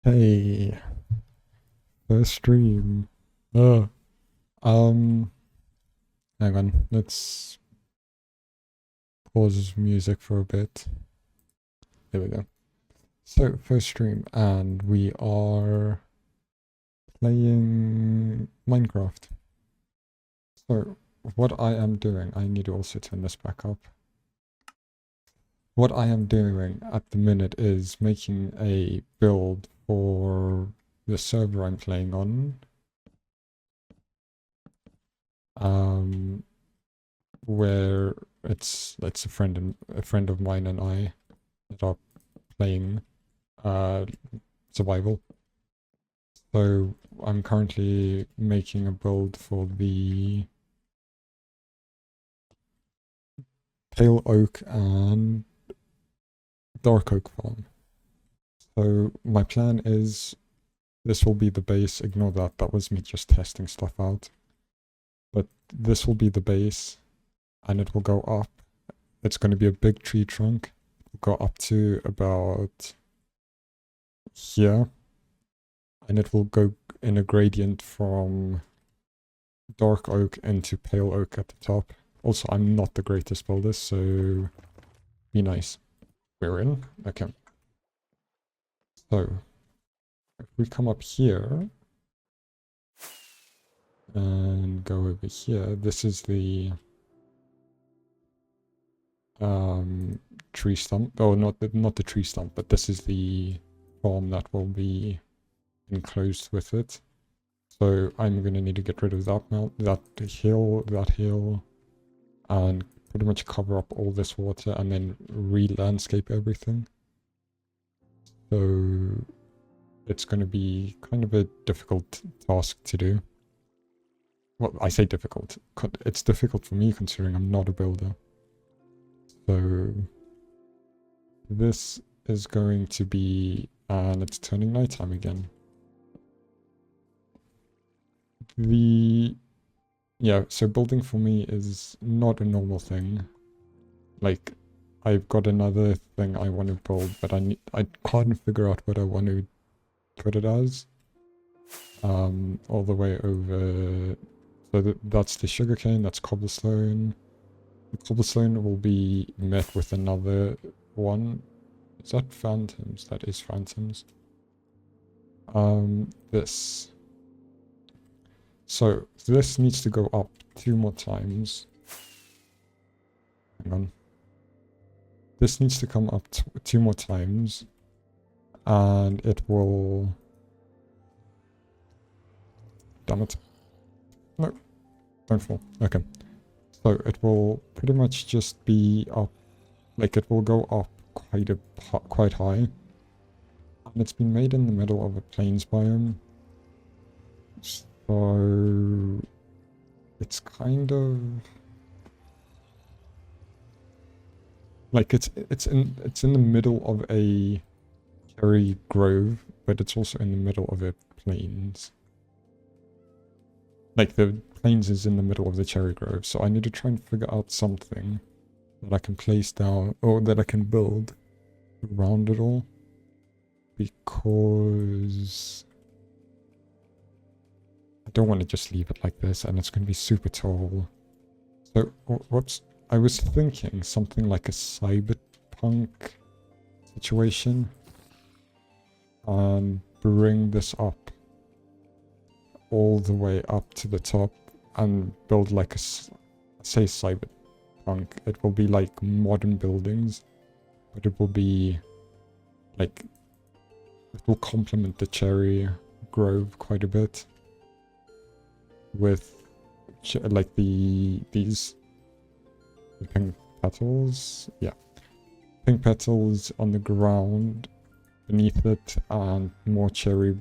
Hey, first stream. Uh, um, Hang on. Let's pause music for a bit. There we go. So, first stream, and we are playing Minecraft. So, what I am doing, I need to also turn this back up. What I am doing at the minute is making a build for the server I'm playing on. Um, where it's a friend of mine and I that are playing uh survival. So I'm currently making a build for the pale oak and dark oak farm. So my plan is this will be the base. Ignore that. That was me just testing stuff out. But this will be the base and it will go up. It's going to be a big tree trunk. It'll go up to about here. And it will go in a gradient from dark oak into pale oak at the top. Also, I'm not the greatest builder, so be nice. We're in? Okay. So, if we come up here and go over here, this is the tree stump. Oh, not the tree stump, but this is the farm that will be enclosed with it. So I'm gonna need to get rid of that hill, and pretty much cover up all this water and then re-landscape everything. So it's going to be kind of a difficult task to do. Well, I say difficult. It's difficult for me considering I'm not a builder. So this is going to be, and it's turning nighttime again. Yeah, so building for me is not a normal thing. Like, I've got another thing I want to build, but I can't figure out what I want to put it as. All the way over. So that's the sugarcane, that's cobblestone. The cobblestone will be met with another one. Is that phantoms? That is phantoms. This. So this needs to go up 2 more times. Hang on. This needs to come up 2 more times. And it will... Damn it. No, don't fall. Okay. So it will pretty much just be up, like it will go up quite high. And it's been made in the middle of a plains biome. So it's kind of like it's in the middle of a cherry grove, but it's also in the middle of a plains. Like the plains is in the middle of the cherry grove, so I need to try and figure out something that I can place down or that I can build around it all, because I don't want to just leave it like this and it's going to be super tall. So I was thinking something like a cyberpunk situation and bring this up all the way up to the top and build like say cyberpunk. It will be like modern buildings, but it will be like, it will complement the cherry grove quite a bit with like these pink petals. Yeah, pink petals on the ground beneath it, and more cherry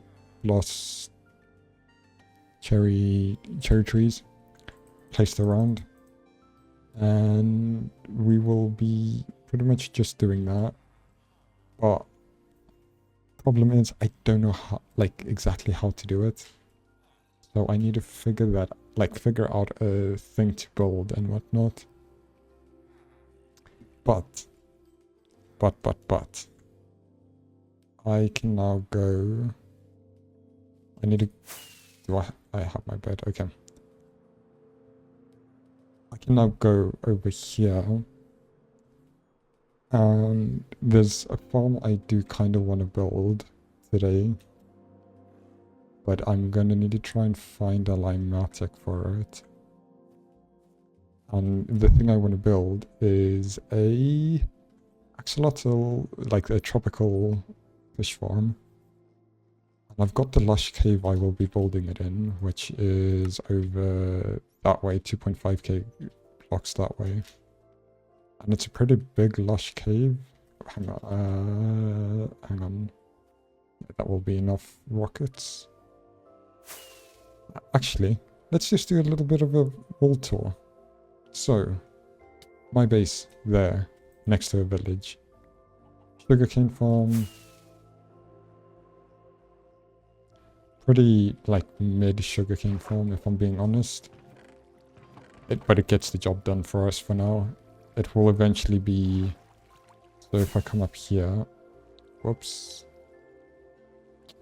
trees placed around, and we will be pretty much just doing that. But problem is I don't know how, like, exactly how to do it, so I need to figure out a thing to build and whatnot. But I can now go... I need to... Do I have my bed? Okay. I can now go over here. And there's a farm I do kind of want to build today. But I'm going to need to try and find a limatic for it. And the thing I want to build is a axolotl, like a tropical fish farm. And I've got the lush cave I will be building it in, which is over that way, 2.5k blocks that way. And it's a pretty big lush cave. Hang on. That will be enough rockets. Actually, let's just do a little bit of a world tour. So, my base there, next to a village. Sugarcane farm. Pretty, like, mid sugarcane farm, if I'm being honest. But it gets the job done for us for now. It will eventually be... So if I come up here... Whoops.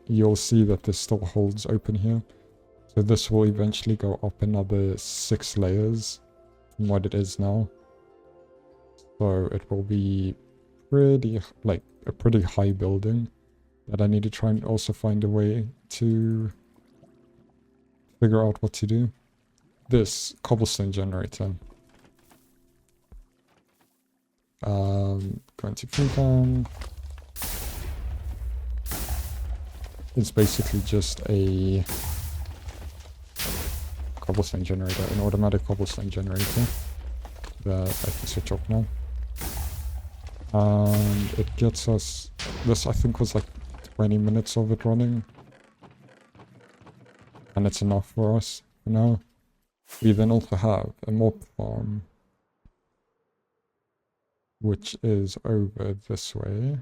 You'll see that this still holds open here. So this will eventually go up another 6 layers from what it is now. So it will be pretty, like, a pretty high building that I need to try and also find a way to figure out what to do. This cobblestone generator. Going to Phenakism. It's basically just a cobblestone generator, an automatic cobblestone generator that I can switch off now. And it gets us, this I think was like 20 minutes of it running. And it's enough for us for now. We then also have a mob farm, which is over this way.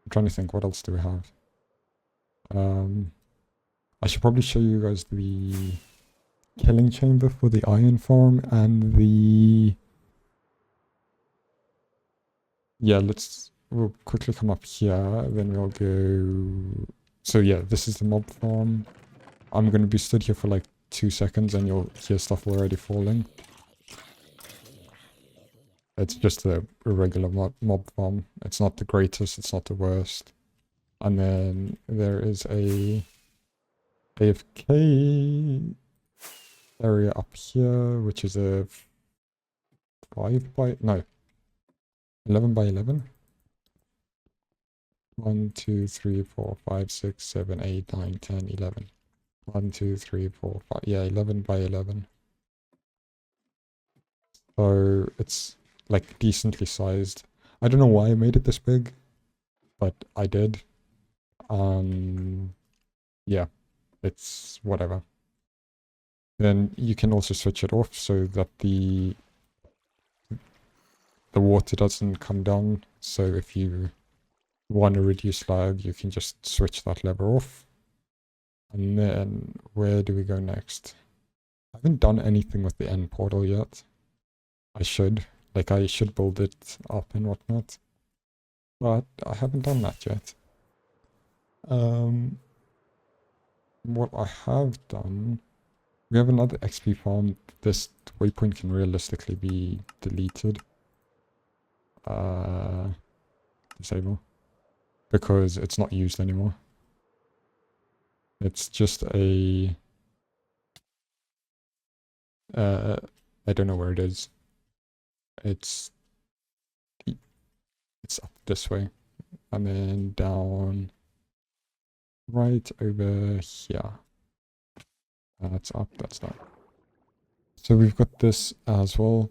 I'm trying to think, what else do we have? I should probably show you guys the killing chamber for the iron farm and the... Yeah, we'll quickly come up here, then we'll go... So yeah, this is the mob farm. I'm going to be stood here for like 2 seconds and you'll hear stuff already falling. It's just a regular mob farm. It's not the greatest, it's not the worst. And then there is a AFK area up here, which is a 11 by 11. 1, 2, 3, 4, 5, 6, 7, 8, 9, 10, 11. 1, 2, 3, 4, 5. Yeah, 11 by 11. So it's like decently sized. I don't know why I made it this big, but I did. Yeah, it's whatever. Then you can also switch it off so that the water doesn't come down. So if you want to reduce lag, you can just switch that lever off. And then where do we go next? I haven't done anything with the end portal yet. I should. Like, I should build it up and whatnot. But I haven't done that yet. What I have done... We have another XP farm. This waypoint can realistically be deleted. Disable. Because it's not used anymore. It's just a... I don't know where it is. It's up this way. And then down... Right over here. That's up, that's down. So we've got this as well,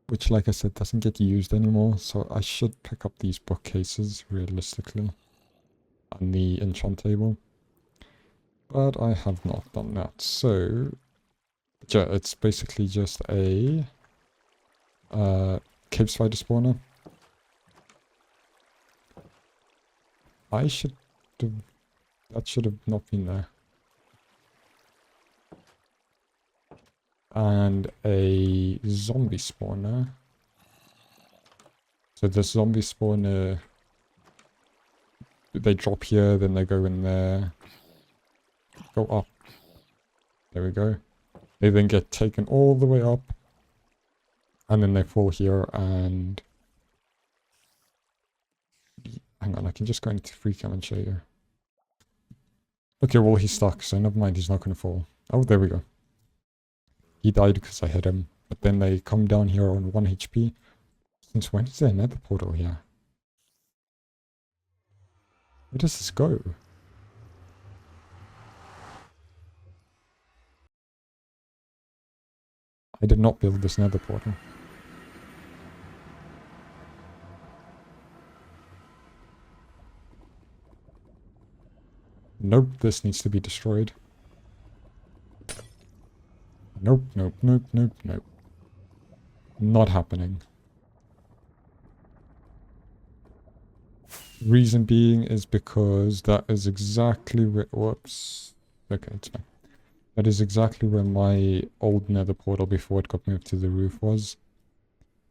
which, like I said, doesn't get used anymore. So I should pick up these bookcases realistically on the enchant table. But I have not done that. So yeah, it's basically just a cave spider spawner. That should have not been there. And a zombie spawner. So the zombie spawner they drop here, then they go in there, go up. There we go. They then get taken all the way up, and then they fall here, and hang on, I can just go into free cam and show you. Okay, well, he's stuck, so never mind, he's not going to fall. Oh, there we go. He died because I hit him, but then they come down here on 1 HP. Since when is there another portal here? Where does this go? I did not build this nether portal. Nope, this needs to be destroyed. Nope, nope, nope, nope, nope. Not happening. Reason being is because that is exactly where... Whoops. Okay, it's fine. That is exactly where my old nether portal before it got moved to the roof was.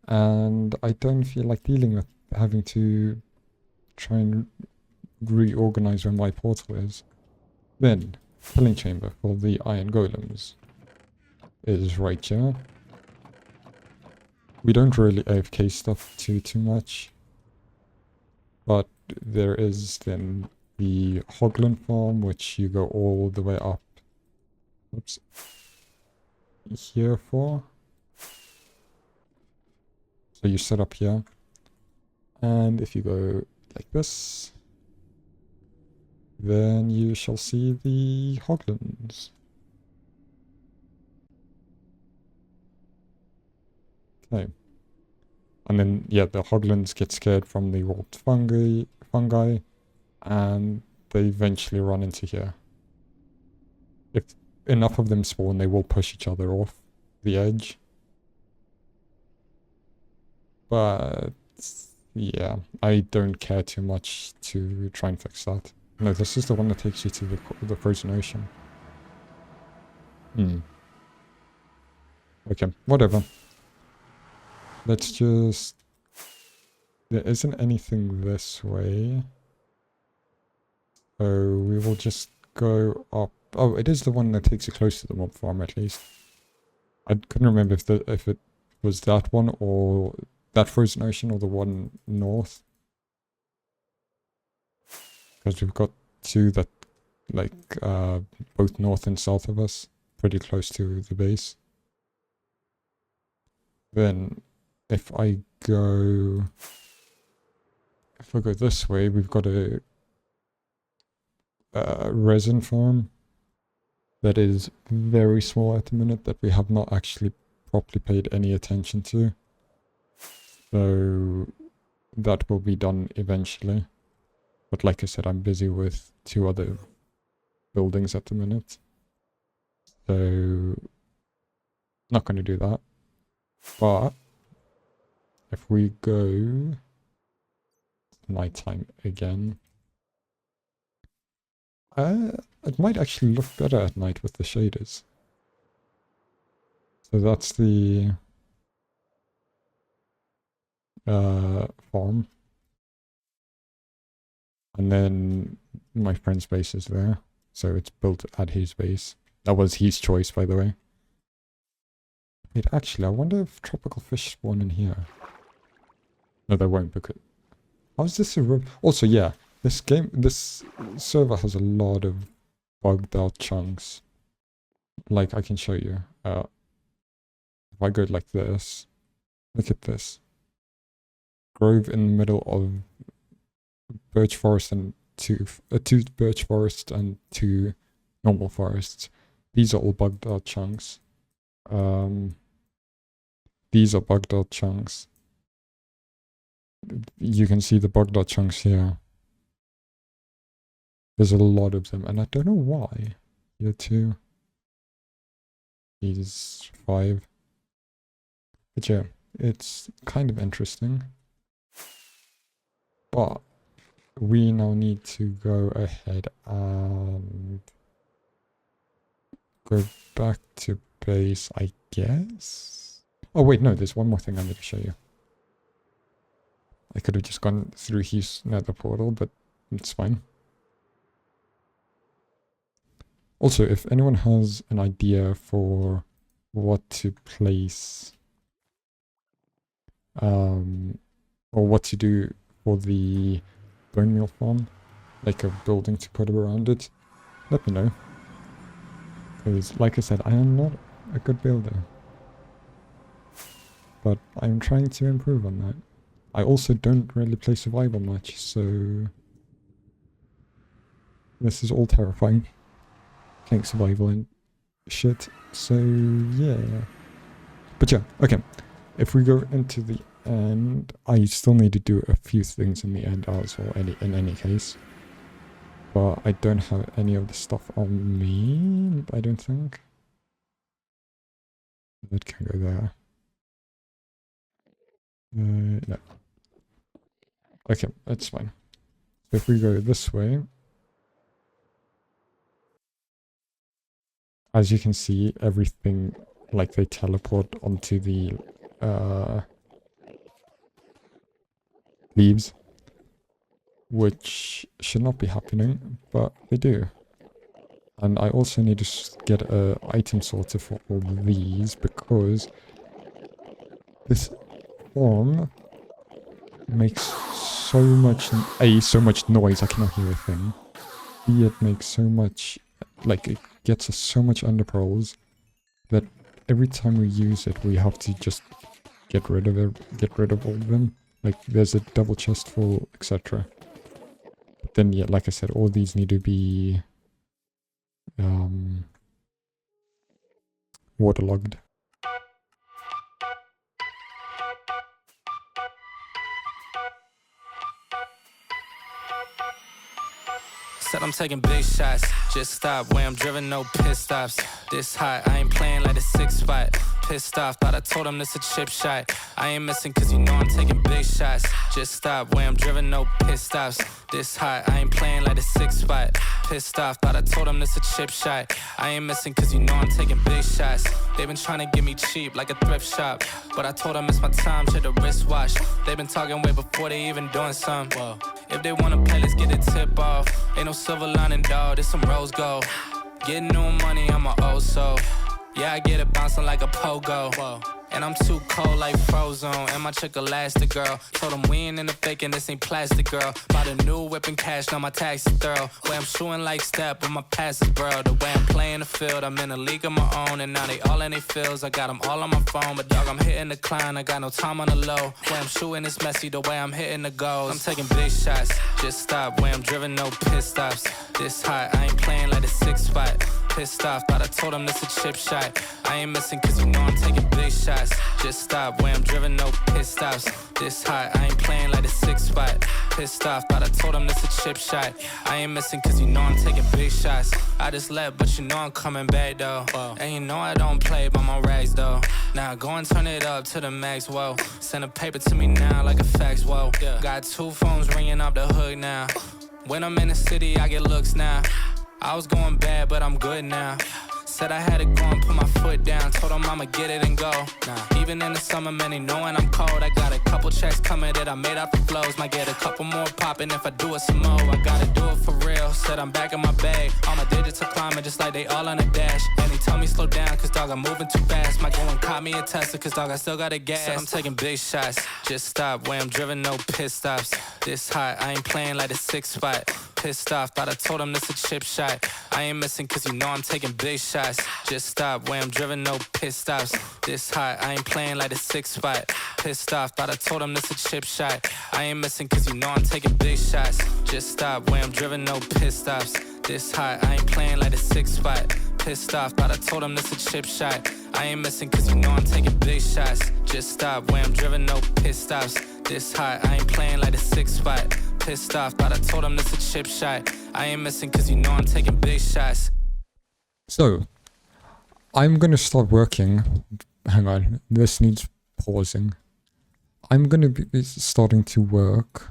And I don't feel like dealing with having to try and reorganize where my portal is. Then, filling chamber for the iron golems is right here. We don't really AFK stuff too much. But there is then the Hoglin farm, which you go all the way up. Oops. Here for. So you set up here. And if you go like this, then you shall see the Hoglins. Okay. And then, yeah, the Hoglins get scared from the warped fungi, and they eventually run into here. If enough of them spawn, they will push each other off the edge. But, yeah, I don't care too much to try and fix that. No, this is the one that takes you to the frozen ocean. Okay, whatever. Let's just... There isn't anything this way. So we will just go up. Oh, it is the one that takes you close to the mob farm at least. I couldn't remember if it was that one or that frozen ocean or the one north. Because we've got two that like both north and south of us, pretty close to the base. Then if I go this way, we've got a resin farm that is very small at the minute that we have not actually properly paid any attention to. So that will be done eventually. But like I said, I'm busy with 2 other buildings at the minute. So not going to do that. But if we go nighttime again, it might actually look better at night with the shaders. So that's the farm. And then my friend's base is there. So it's built at his base. That was his choice, by the way. Wait, actually, I wonder if tropical fish spawn in here. No, they won't, because... How is this a room? Also, yeah, this server has a lot of bugged out chunks. Like, I can show you. If I go like this, look at this. Grove in the middle of birch forest and two birch forests and 2 normal forests. These are all bugged out chunks. These are bugged out chunks. You can see the bugged out chunks here. There's a lot of them, and I don't know why. Here 2. These 5. But yeah, it's kind of interesting. But we now need to go ahead and go back to base, I guess? Oh wait, no, there's one more thing I need to show you. I could have just gone through his nether portal, but It's fine. Also, if anyone has an idea for what to place, or what to do for the bone meal farm, like a building to put around it, let me know. Because, like I said, I am not a good builder. But I'm trying to improve on that. I also don't really play survival much, so this is all terrifying. Playing survival and shit, so yeah. But yeah, okay. If we go into the end, I still need to do a few things in the end as well, in any case. But I don't have any of the stuff on me, I don't think. That can go there. No. Okay, that's fine. So if we go this way, as you can see, everything, like, they teleport onto the leaves, which should not be happening, but they do. And I also need to get an item sorter for all these, because this farm makes so much noise I cannot hear a thing. B, it makes so much, like, it gets us so much underpearls that every time we use it we have to just get rid of all of them. Like, there's a double chest full, etc. But then, yeah, like I said, all these need to be waterlogged. Said I'm taking big shots, just stop where I'm driven, no pit stops. This hot, I ain't playing like a 6 spot. Pissed off, thought I told him this a chip shot. I ain't missing cause you know I'm taking big shots. Just stop where I'm driven, no pit stops. This hot, I ain't playing like a 6 spot. Pissed off, thought I told him this a chip shot. I ain't missing cause you know I'm taking big shots. They been trying to get me cheap like a thrift shop, but I told them it's my time, shit the wristwatch. They been talking way before they even doing something. Whoa. If they wanna play, let's get a tip off. Ain't no silver lining, dawg, this some rose gold. Getting new money, I'm a old soul. Yeah, I get it bouncing like a pogo. Whoa. And I'm too cold like Frozone. And my chick elastic, girl. Told them we ain't in the faking, this ain't plastic, girl. Bought a new whip and cash, now my tax is thorough. Way I'm shooting like step, but my pass is bro. The way I'm playing the field, I'm in a league of my own. And now they all in their fields, I got them all on my phone. But dog, I'm hitting the climb, I got no time on the low. Way I'm shooting is messy, the way I'm hitting the goals. I'm taking big shots, just stop. Way I'm driven, no pit stops. This hot, I ain't playing like a 6 spot. Pissed off, thought I told him this a chip shot. I ain't missing cause you know I'm taking big shots. Just stop where I'm driven, no pit stops. This hot, I ain't playing like a 6 spot. Pissed off, thought I told him this a chip shot. I ain't missing cause you know I'm taking big shots. I just left, but you know I'm coming back though. Whoa. And you know I don't play by my rags though. Now go and turn it up to the max, whoa. Send a paper to me now like a fax, whoa. Yeah. Got 2 phones ringing up the hood now. When I'm in the city, I get looks now. I was going bad, but I'm good now. Said I had to go and put my foot down. Told them I'ma get it and go. Nah. Even in the summer, man, they knowing I'm cold. I got a couple checks coming that I made out the flows. Might get a couple more popping if I do it some more. I gotta do it for real. Said I'm back in my bag. All my digits are climbing just like they all on a dash. And they tell me slow down, cause dog, I'm moving too fast. Might go and cop me a Tesla, cause dog, I still got a gas. Said I'm taking big shots. Just stop where I'm driven, no pit stops. This hot, I ain't playing like a 6 spot. Pissed off, thought I told him this a chip shot. I ain't missing cause you know I'm taking big shots. Just stop where I'm driven, no pit stops. This hot, I ain't playing like a 6 spot. Pissed off, thought I told him this a chip shot. I ain't missing cause you know I'm taking big shots. Just stop where I'm driven, no pit stops. This hot, I ain't playing like a 6 spot. Pissed off, thought I told him this a chip shot. I ain't missing cause you know I'm taking big shots. Just stop where I'm driven, no pit stops. This hot, I ain't playing like a 6 spot. Pissed off, thought I told him this a chip shot. I ain't missing cause you know I'm taking big shots. So, I'm gonna start working. Hang on, this needs pausing. I'm gonna be starting to work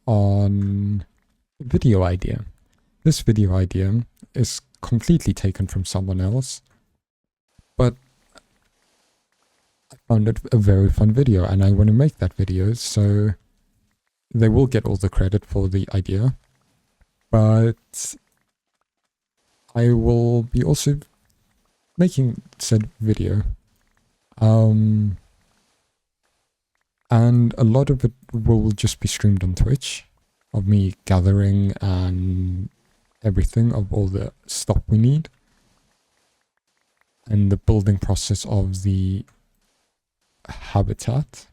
on a video idea. This video idea is completely taken from someone else, but I found it a very fun video and I want to make that video, so they will get all the credit for the idea, But I will be also making said video. And a lot of it will just be streamed on Twitch, of me gathering and everything of all the stuff we need, and the building process of the habitat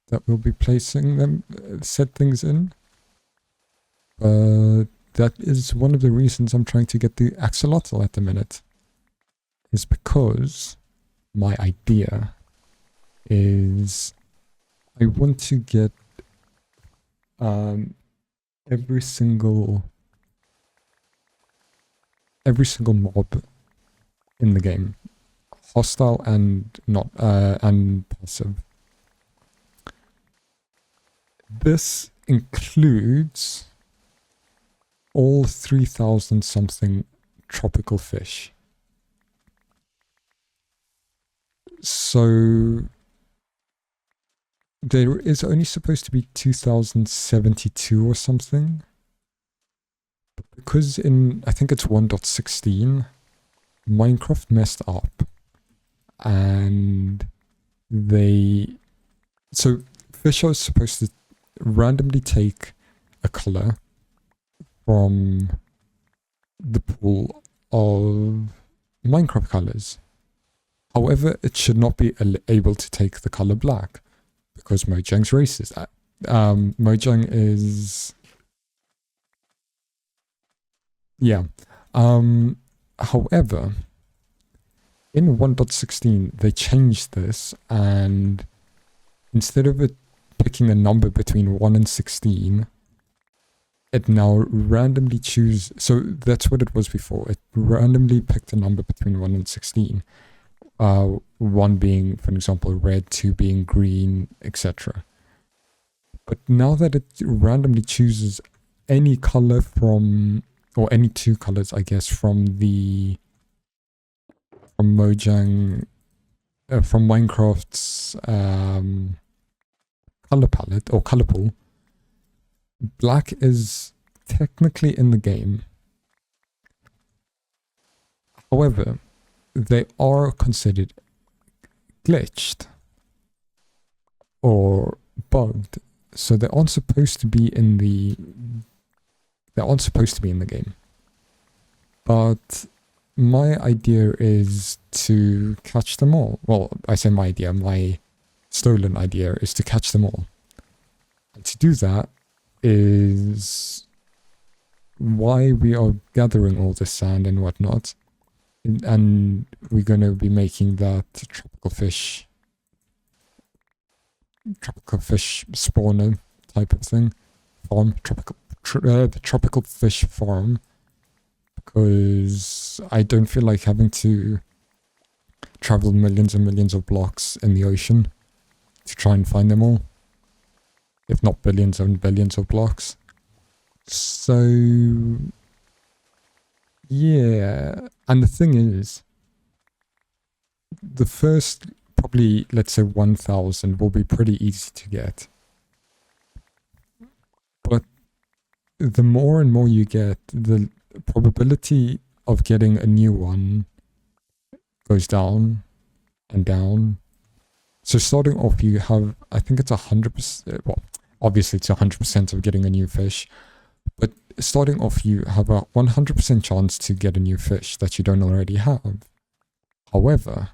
that we'll be placing them said things in. That is one of the reasons I'm trying to get the axolotl at the minute, is because my idea is I want to get every single mob in the game, hostile and not and passive. This includes all 3,000 something tropical fish. So there is only supposed to be 2,072 or something. Because in, I think it's 1.16, Minecraft messed up. And so fish are supposed to randomly take a color from the pool of Minecraft colors. However, it should not be able to take the color black, because Mojang's racist. Mojang is... yeah. However, in 1.16, they changed this, and instead of it picking a number between 1 and 16, it now randomly chooses... so that's what it was before. It randomly picked a number between 1 and 16. 1 being, for example, red, 2 being green, etc. But now that it randomly chooses any color from, or any 2 colors, I guess, from Mojang, from Minecraft's color palette or color pool, black is technically in the game. However, they are considered glitched or bugged, so they aren't supposed to be in the game. But my idea is to catch them all. Well, I say my idea, my stolen idea is to catch them all. And to do that is why we are gathering all this sand and whatnot. And we're going to be making that tropical fish spawner type of thing. Farm, the tropical fish farm. Because I don't feel like having to travel millions and millions of blocks in the ocean to try and find them all. If not billions and billions of blocks. So... yeah, and the thing is, the first probably, let's say 1,000 will be pretty easy to get. But the more and more you get, the probability of getting a new one goes down and down. So starting off, you have, I think it's 100%, well, obviously it's 100% of getting a new fish, but starting off, you have a 100% chance to get a new fish that you don't already have. However,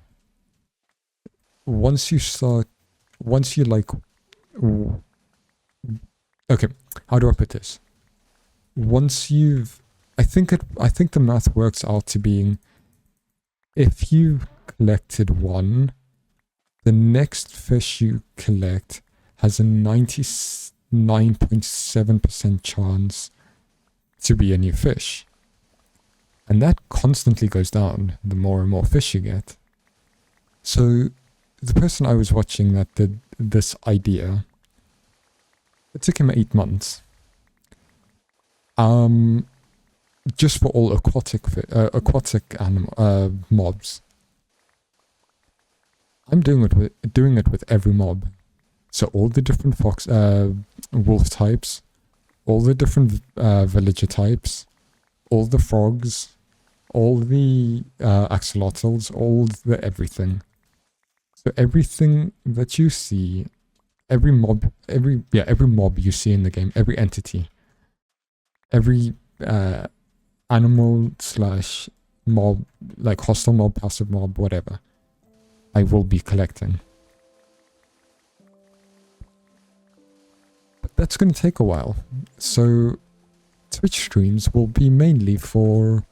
once you like... okay, how do I put this? Once you've... I think the math works out to being, if you've collected one, the next fish you collect has a 99.7% chance to be a new fish. And that constantly goes down the more and more fish you get. So the person I was watching that did this idea, it took him 8 months. Just for all aquatic animal mobs. I'm doing it with every mob. So all the different wolf types, all the different villager types, all the frogs, all the axolotls, all the everything. So everything that you see, every mob you see in the game, every entity, every animal slash mob, like hostile mob, passive mob, whatever, I will be collecting. But that's going to take a while. So Twitch streams will be mainly for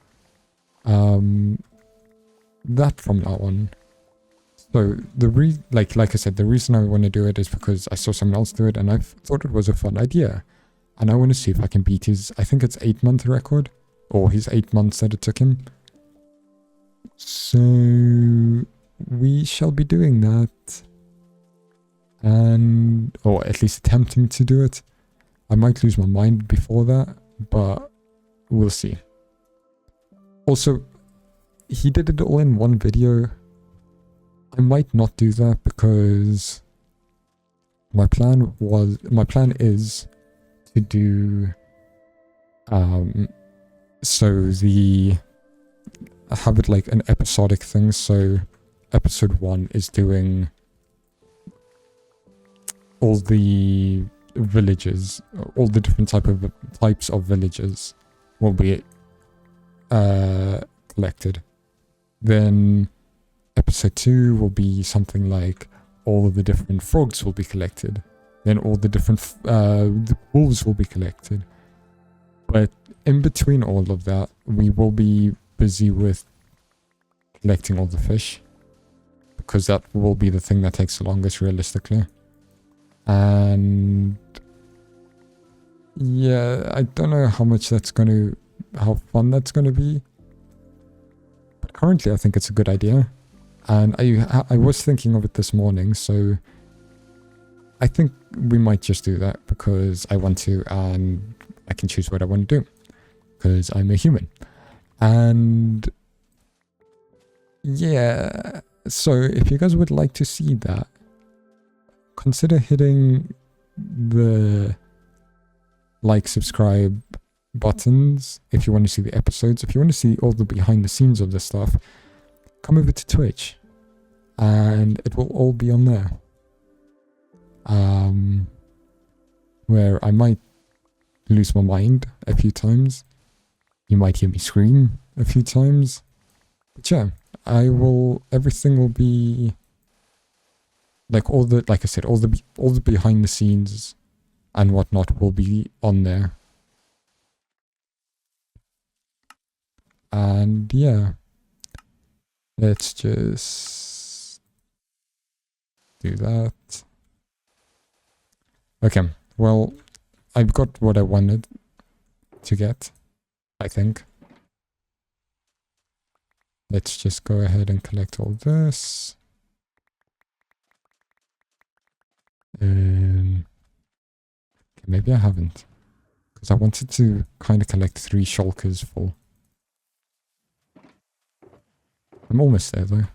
that from now on. So like I said, the reason I want to do it is because I saw someone else do it and I thought it was a fun idea. And I want to see if I can beat his, I think it's 8-month record, or his 8 months that it took him. So we shall be doing that. And, or at least attempting to do it. I might lose my mind before that, but we'll see. Also, he did it all in one video. I might not do that because my plan is to do have it like an episodic thing. So episode 1 is doing all the villages, all the different types of villages will be collected. Then episode 2 will be something like all of the different frogs will be collected. Then all the different the wolves will be collected. But in between all of that, we will be busy with collecting all the fish, because that will be the thing that takes the longest realistically. And yeah, I don't know how fun that's gonna be. But currently I think it's a good idea. And I was thinking of it this morning, so I think we might just do that because I want to, and I can choose what I want to do because I'm a human. And yeah, so if you guys would like to see that, consider hitting the like, subscribe buttons if you want to see the episodes. If you want to see all the behind the scenes of this stuff, come over to Twitch and it will all be on there. Where I might lose my mind a few times. You might hear me scream a few times. But yeah, everything will be like like I said, all the behind the scenes and whatnot will be on there. And yeah, let's just do that. Okay, well, I've got what I wanted to get, I think. Let's just go ahead and collect all this. Okay, maybe I haven't, because I wanted to kind of collect 3 shulkers full. I'm almost there though.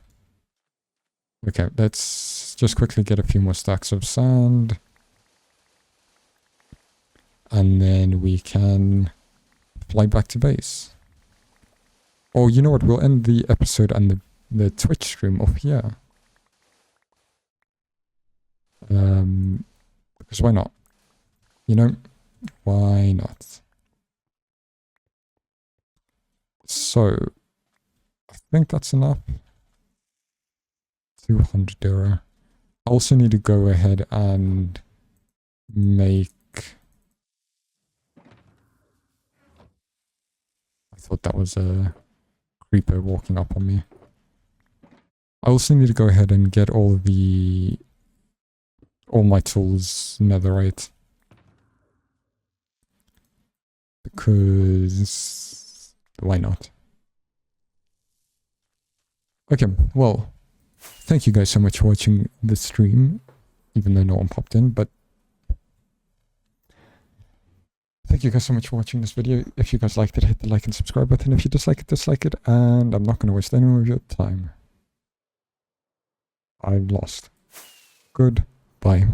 Okay, let's just quickly get a few more stacks of sand. And then we can fly back to base. Or you know what, we'll end the episode and the Twitch stream off here. Because why not? You know, why not? So, I think that's enough. 200 euro. I also need to go ahead and make... I thought that was a creeper walking up on me. I also need to go ahead and get all my tools netherite. Because why not? Okay, well, thank you guys so much for watching the stream, even though no one popped in, but thank you guys so much for watching this video. If you guys liked it, hit the like and subscribe button. If you dislike it, dislike it, and I'm not going to waste any more of your time. I'm lost. Goodbye.